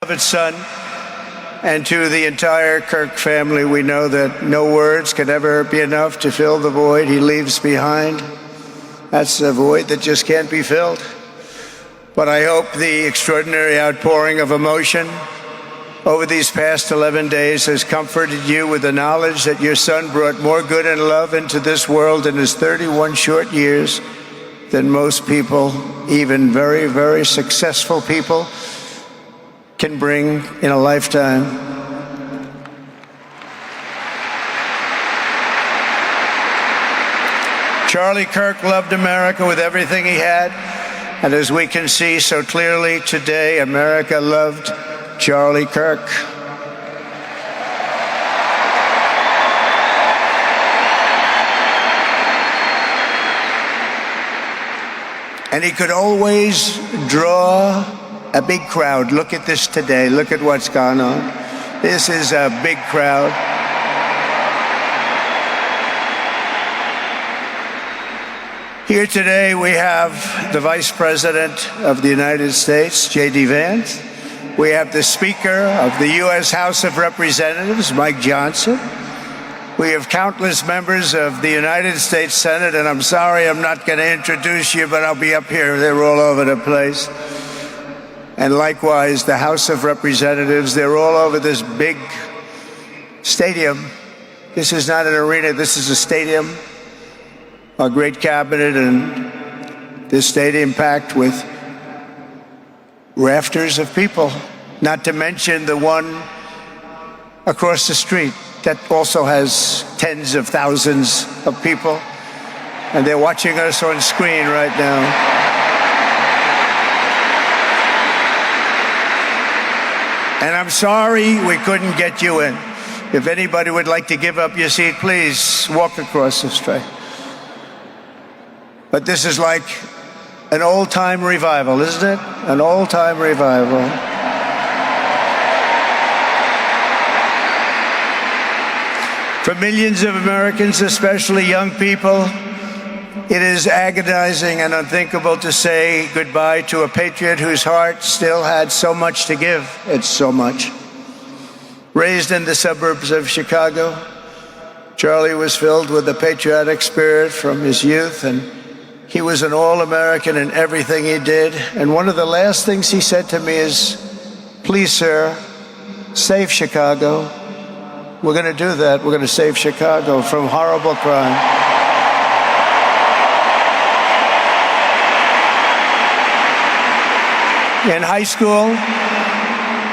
beloved son, and to the entire Kirk family, we know that no words can ever be enough to fill the void he leaves behind. That's a void that just can't be filled. But I hope the extraordinary outpouring of emotion over these past 11 days has comforted you with the knowledge that your son brought more good and love into this world in his 31 short years than most people, even very, very successful people, can bring in a lifetime. Charlie Kirk loved America with everything he had, and as we can see so clearly today, America loved Charlie Kirk. And he could always draw a big crowd. Look at this today. Look at what's gone on. This is a big crowd. Here today we have the Vice President of the United States, J.D. Vance. We have the Speaker of the U.S. House of Representatives, Mike Johnson. We have countless members of the United States Senate, and I'm sorry I'm not going to introduce you, but I'll be up here. They're all over the place. And likewise, the House of Representatives, they're all over this big stadium. This is not an arena, this is a stadium. Our great cabinet and this stadium packed with rafters of people, not to mention the one across the street that also has tens of thousands of people, and they're watching us on screen right now. And I'm sorry we couldn't get you in. If anybody would like to give up your seat, please walk across the street. But this is like an old-time revival, isn't it? An old-time revival. For millions of Americans, especially young people, it is agonizing and unthinkable to say goodbye to a patriot whose heart still had so much to give. It's so much. Raised in the suburbs of Chicago, Charlie was filled with a patriotic spirit from his youth, and he was an all-American in everything he did. And one of the last things he said to me is, "Please, sir, save Chicago." We're going to do that. We're going to save Chicago from horrible crime. In high school,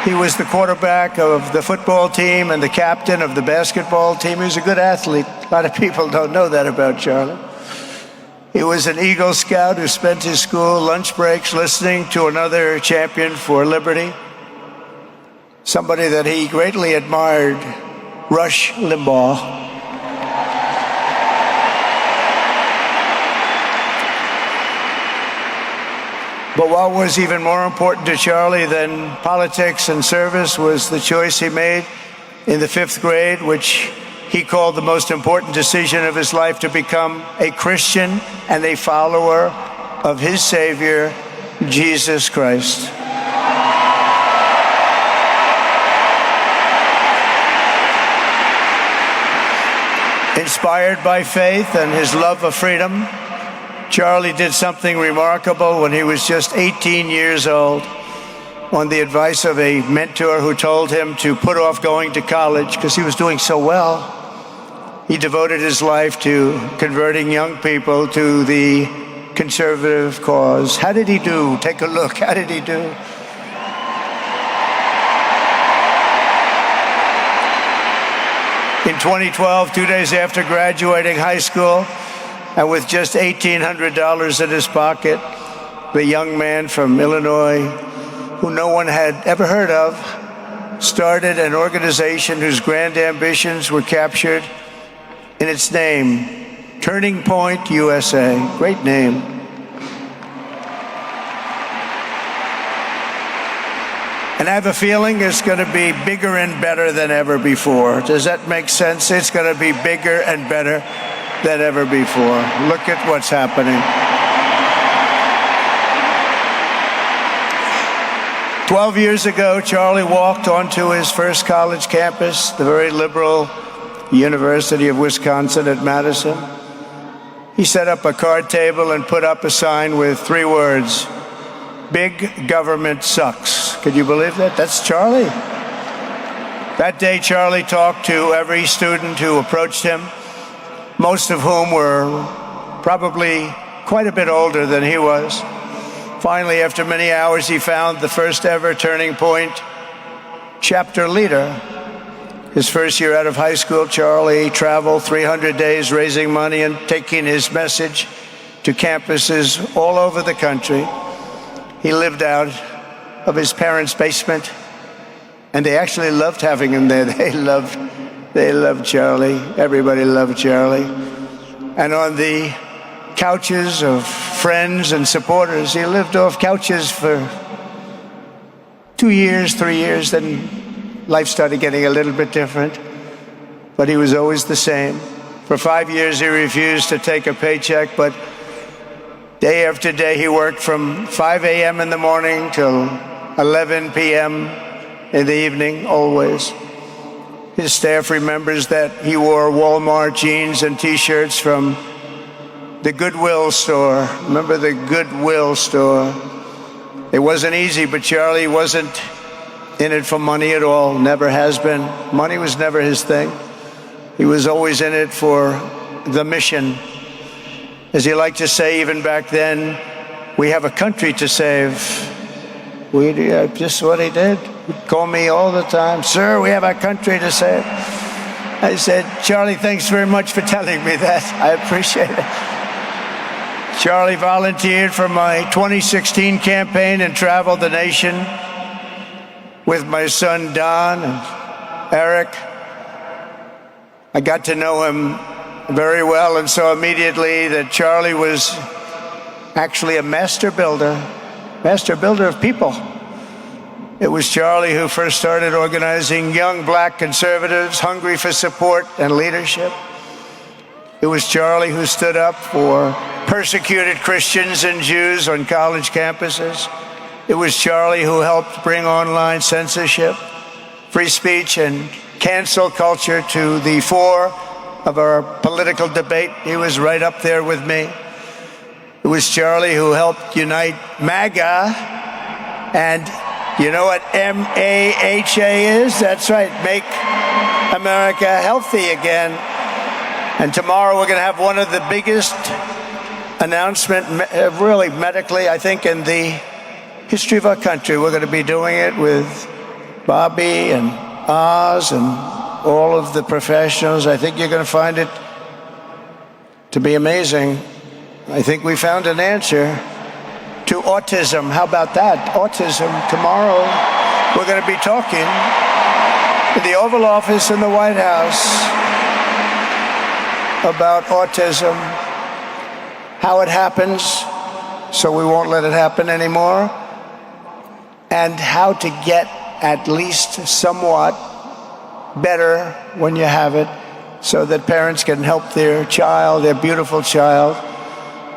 he was the quarterback of the football team and the captain of the basketball team. He was a good athlete. A lot of people don't know that about Charlie. He was an Eagle Scout who spent his school lunch breaks listening to another champion for liberty, somebody that he greatly admired, Rush Limbaugh. But what was even more important to Charlie than politics and service was the choice he made in the 5th grade, which he called the most important decision of his life, to become a Christian and a follower of his Savior, Jesus Christ. Inspired by faith and his love of freedom, Charlie did something remarkable when he was just 18 years old. On the advice of a mentor who told him to put off going to college because he was doing so well, he devoted his life to converting young people to the conservative cause. How did he do? Take a look. How did he do? In 2012, 2 days after graduating high school, and with just $1,800 in his pocket, the young man from Illinois, who no one had ever heard of, started an organization whose grand ambitions were captured in its name, Turning Point USA. Great name. And I have a feeling it's going to be bigger and better than ever before. Does that make sense? It's going to be bigger and better than ever before. Look at what's happening. 12 years ago, Charlie walked onto his first college campus, the very liberal University of Wisconsin at Madison. He set up a card table and put up a sign with 3 words, "Big government sucks." Could you believe that? That's Charlie. That day, Charlie talked to every student who approached him, most of whom were probably quite a bit older than he was. Finally, after many hours, he found the first ever turning point chapter leader. His first year out of high school, Charlie traveled 300 days raising money and taking his message to campuses all over the country. He lived out of his parents' basement, and they actually loved having him there. They loved Charlie. Everybody loved Charlie. And on the couches of friends and supporters, he lived off couches for 2 years, 3 years, then life started getting a little bit different, but he was always the same. For 5 years, he refused to take a paycheck, but day after day, he worked from 5 a.m. in the morning till 11 p.m. in the evening, always. His staff remembers that he wore Walmart jeans and T-shirts from the Goodwill store. Remember the Goodwill store? It wasn't easy, but Charlie wasn't in it for money at all, never has been. Money was never his thing. He was always in it for the mission. As he liked to say even back then, we have a country to save. Just what he did. He'd call me all the time, "Sir, we have a country to save." I said, "Charlie, thanks very much for telling me that. I appreciate it." Charlie volunteered for my 2016 campaign and traveled the nation with my son Don and Eric. I got to know him very well and saw immediately that Charlie was actually a master builder of people. It was Charlie who first started organizing young black conservatives hungry for support and leadership. It was Charlie who stood up for persecuted Christians and Jews on college campuses. It was Charlie who helped bring online censorship, free speech, and cancel culture to the fore of our political debate. He was right up there with me. It was Charlie who helped unite MAGA, and you know what MAHA is? That's right, Make America Healthy Again. And tomorrow we're going to have one of the biggest announcements, really medically, I think, in the history of our country. We're going to be doing it with Bobby and Oz and all of the professionals. I think you're going to find it to be amazing. I think we found an answer to autism. How about that? Autism. Tomorrow, we're going to be talking in the Oval Office in the White House about autism, how it happens, so we won't let it happen anymore, and how to get at least somewhat better when you have it, so that parents can help their child, their beautiful child.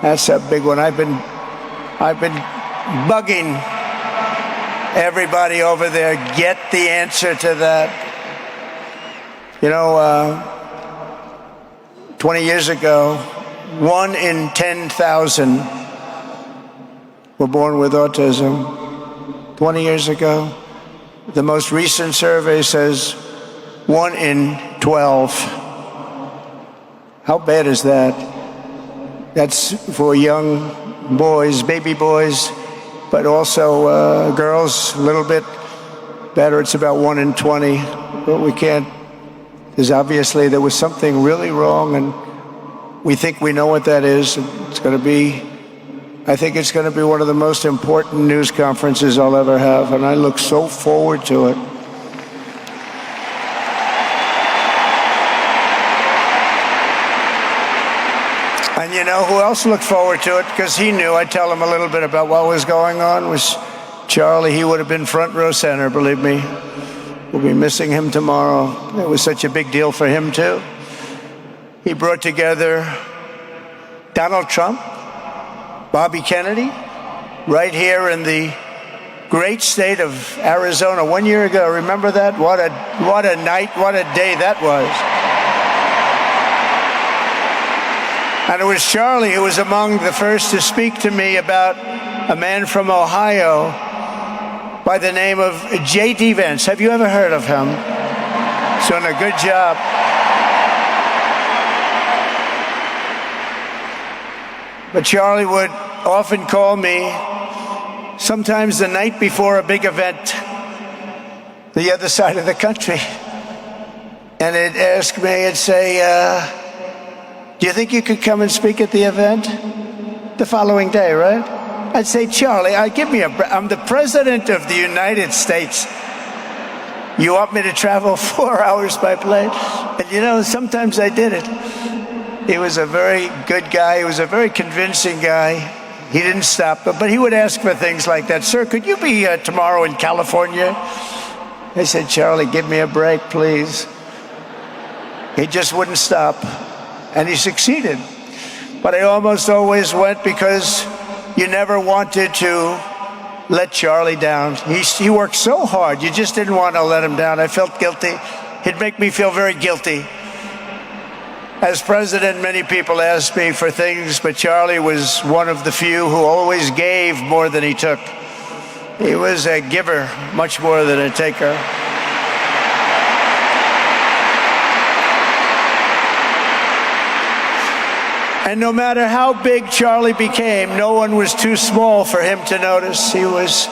That's a big one. I've been bugging everybody over there, get the answer to that. You know, 20 years ago, 1 in 10,000 were born with autism. 20 years ago. The most recent survey says 1 in 12. How bad is that? That's for young boys, baby boys, but also girls, a little bit better. It's about 1 in 20. But we can't, because obviously there was something really wrong, and we think we know what that is. It's going to be, I think it's going to be one of the most important news conferences I'll ever have, and I look so forward to it. And you know who else looked forward to it? Because he knew. I'd tell him a little bit about what was going on. Was Charlie. He would have been front row center, believe me. We'll be missing him tomorrow. It was such a big deal for him, too. He brought together Donald Trump, Bobby Kennedy, right here in the great state of Arizona 1 year ago. Remember that? What a night, what a day that was. And it was Charlie who was among the first to speak to me about a man from Ohio by the name of J.D. Vance. Have you ever heard of him? He's doing a good job. But Charlie would often call me, sometimes the night before a big event, the other side of the country. And he'd ask me, he'd say, do you think you could come and speak at the event? The following day, right? I'd say, Charlie, I'm the president of the United States. You want me to travel 4 hours by plane? And you know, sometimes I did it. He was a very good guy. He was a very convincing guy. He didn't stop, but he would ask for things like that. Sir, could you be tomorrow in California? I said, Charlie, give me a break, please. He just wouldn't stop, and he succeeded. But I almost always went because you never wanted to let Charlie down. He worked so hard, you just didn't want to let him down. I felt guilty. He'd make me feel very guilty. As president, many people asked me for things, but Charlie was one of the few who always gave more than he took. He was a giver, much more than a taker. And no matter how big Charlie became, no one was too small for him to notice. He was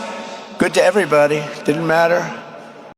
good to everybody. Didn't matter